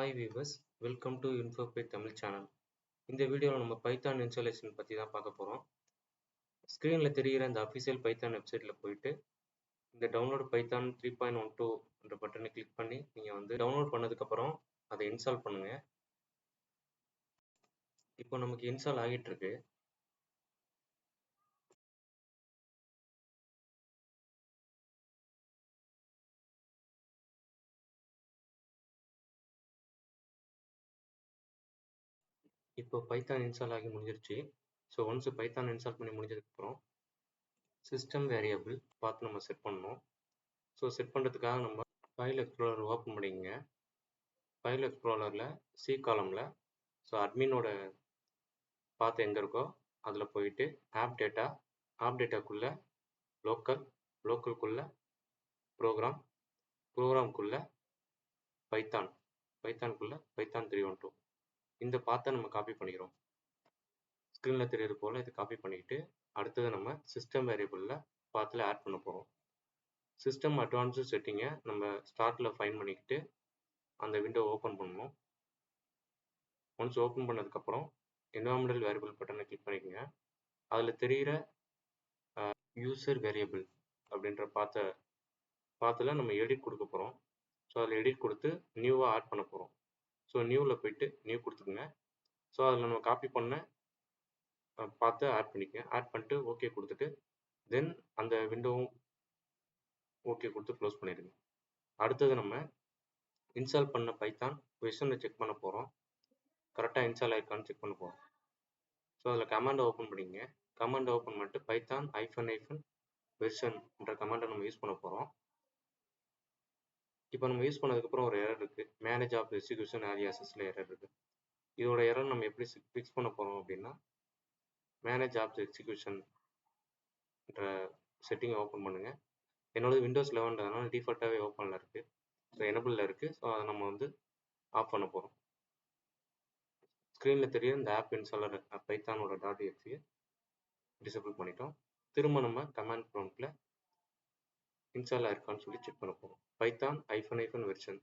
Hi viewers, welcome to இன்ஃபோபை Tamil channel. இந்த வீடியோவில் நம்ம பைத்தான் இன்ஸ்டாலேஷன் பற்றி தான் பார்க்க போகிறோம். ஸ்க்ரீனில் தெரிகிற இந்த அஃபிஷியல் பைத்தான் வெப்சைட்டில் போயிட்டு இந்த டவுன்லோட் பைத்தான் 3.12 என்ற பட்டனை கிளிக் பண்ணி நீங்கள் வந்து டவுன்லோட் பண்ணதுக்கப்புறம் அதை இன்ஸ்டால் பண்ணுங்கள். இப்போ நமக்கு இன்ஸ்டால் ஆகிட்டுருக்கு. இப்போ பைத்தான் இன்ஸ்டால் ஆகி முடிஞ்சிருச்சு. ஸோ ஒன்ஸ் பைத்தான் இன்ஸ்டால் பண்ணி முடிஞ்சதுக்கப்புறம் சிஸ்டம் வேரியபிள் பார்த்து நம்ம செட் பண்ணணும். ஸோ செட் பண்ணுறதுக்காக நம்ம ஃபைல் எக்ஸ்ப்ளோரர் ஓப்பன் பண்ணிக்கங்க. ஃபைல் எக்ஸ்ப்ளோரரில் சி காலமில் ஸோ அட்மினோட பாத் எங்கே இருக்கோ அதில் போயிட்டு ஆப் டேட்டாக்குள்ளே லோக்கல்குள்ளே ப்ரோக்ராம்குள்ளே பைத்தான்குள்ளே பைத்தான் 312 இந்த பாத்தை நம்ம காப்பி பண்ணிக்கிறோம். ஸ்க்ரீனில் தெரியுது போல் இதை காப்பி பண்ணிக்கிட்டு அடுத்தது நம்ம சிஸ்டம் வேரியபிளில் பாத்தில் ஆட் பண்ண போகிறோம். சிஸ்டம் அட்வான்ஸ்டு செட்டிங்கை நம்ம ஸ்டார்ட்டில் ஃபைன் பண்ணிக்கிட்டு அந்த விண்டோ ஓப்பன் பண்ணணும். ஒன்ஸ் ஓப்பன் பண்ணதுக்கப்புறம் என்வரான்மெண்டல் வேரியபிள் பட்டனை கிளிக் பண்ணிக்கோங்க. அதில் தெரிகிற யூசர் வேரியபிள் அப்படின்ற பாத்தில் நம்ம எடிட் கொடுக்க போகிறோம். ஸோ அதில் எடிட் கொடுத்து நியூவாக ஆட் பண்ண போகிறோம். ஸோ நியூவில் போயிட்டு நியூ கொடுத்துக்குங்க. ஸோ அதில் நம்ம காப்பி பண்ண பார்த்து ஆட் பண்ணிக்கங்க. ஆட் பண்ணிட்டு ஓகே கொடுத்துட்டு தென் அந்த விண்டோவும் ஓகே கொடுத்து க்ளோஸ் பண்ணிடுங்க. அடுத்தது நம்ம இன்ஸ்டால் பண்ண பைத்தான் வெர்ஷனை செக் பண்ண போகிறோம். கரெக்டாக இன்ஸ்டால் ஆயிருக்கான்னு செக் பண்ண போகிறோம். ஸோ அதில் கமாண்டை ஓப்பன் பண்ணிங்க. கமாண்டை ஓப்பன் பண்ணிட்டு பைத்தான் -- வெர்ஷன்ன்ற கமாண்டை நம்ம யூஸ் பண்ண போகிறோம். இப்போ நம்ம யூஸ் பண்ணதுக்கப்புறம் ஒரு எரர் இருக்குது. மேனேஜ் ஆஃப் எக்ஸிக்யூஷன் ஏரியாஸில் எரர் இருக்குது. இதோட எரர் நம்ம எப்படி ஃபிக்ஸ் பண்ண போகிறோம் அப்படின்னா மேனேஜ் ஆஃப் எக்ஸிக்யூஷன்ன்ற செட்டிங்கை ஓப்பன் பண்ணுங்கள். என்னோட விண்டோஸ் 11 டிஃபால்ட்டாகவே ஓப்பனில் இருக்குது. ஸோ எனபிளில் இருக்குது. ஸோ அதை நம்ம வந்து ஆஃப் பண்ண போகிறோம். ஸ்க்ரீனில் தெரியும் இந்த ஆப் இன்ஸ்டாலர் பைத்தானோட .exe டிசேபிள் பண்ணிட்டோம். திரும்ப நம்ம கமாண்ட் ப்ராம்ப்டில் இன்ஸ்டால் ஆயிருக்கான்னு சொல்லி செக் பண்ண போகிறோம். பைத்தான் -- வெர்ஷன்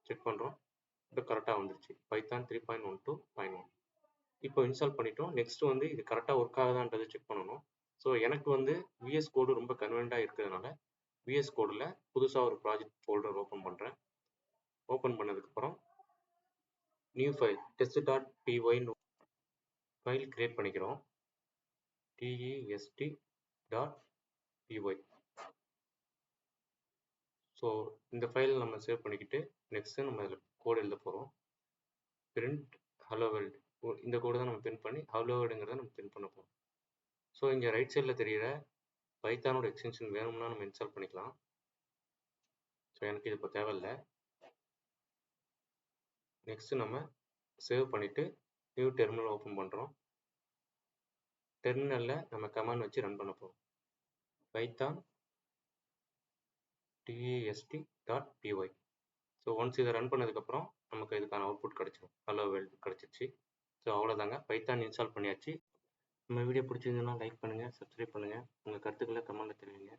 செக் பண்ணுறோம். இப்போ கரெக்டாக வந்துருச்சு. பைத்தான் 3.12.1 இப்போ இன்ஸ்டால் பண்ணிட்டோம். நெக்ஸ்ட் வந்து இது கரெக்டாக ஒர்க் ஆகுதான்றது செக் பண்ணணும். ஸோ எனக்கு வந்து VS கோடு ரொம்ப கன்வீனியண்ட்டாக இருக்கிறதுனால VS கோடில் புதுசாக ஒரு ப்ராஜெக்ட் ஃபோல்டர் ஓப்பன் பண்ணுறேன். ஓப்பன் பண்ணதுக்கப்புறம் new file test.py file create பண்ணிக்கிறோம். test.py. ஸோ இந்த ஃபைல் நம்ம சேவ் பண்ணிக்கிட்டு நெக்ஸ்ட்டு நம்ம இதில் கோடு எழுத போகிறோம். பிரிண்ட் ஹலோ வேர்ல்டு இந்த கோடு தான் நம்ம பிரிண்ட் பண்ணி ஹலோ வேர்டுங்கிறத நம்ம பிரிண்ட் பண்ண போகிறோம். ஸோ இங்கே ரைட் சைடில் தெரிகிற பைத்தானோட எக்ஸ்டென்ஷன் வேணும்னா நம்ம இன்ஸ்டால் பண்ணிக்கலாம். ஸோ எனக்கு இது இப்போ தேவையில்லை. நெக்ஸ்ட்டு நம்ம சேவ் பண்ணிவிட்டு நியூ டெர்மினல் ஓப்பன் பண்ணுறோம். டெர்மினலில் நம்ம கமாண்ட் வச்சு ரன் பண்ண போகிறோம். Python test.py. ஸோ ஒன்ஸ் இதை ரன் பண்ணதுக்கப்புறம் நமக்கு இதுக்கான அவுட்புட் கிடச்சிடும். ஹலோ வேர்ல்டு கிடச்சிருச்சு. ஸோ அவ்வளோதாங்க, பைத்தான் இன்ஸ்டால் பண்ணியாச்சு. நம்ம வீடியோ பிடிச்சிருந்ததுன்னா லைக் பண்ணுங்கள், சப்ஸ்கிரைப் பண்ணுங்கள், உங்கள் கருத்துக்களை கமெண்ட்டில் தெரிவிங்க.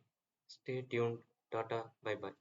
Stay tuned. Tata, bye bye.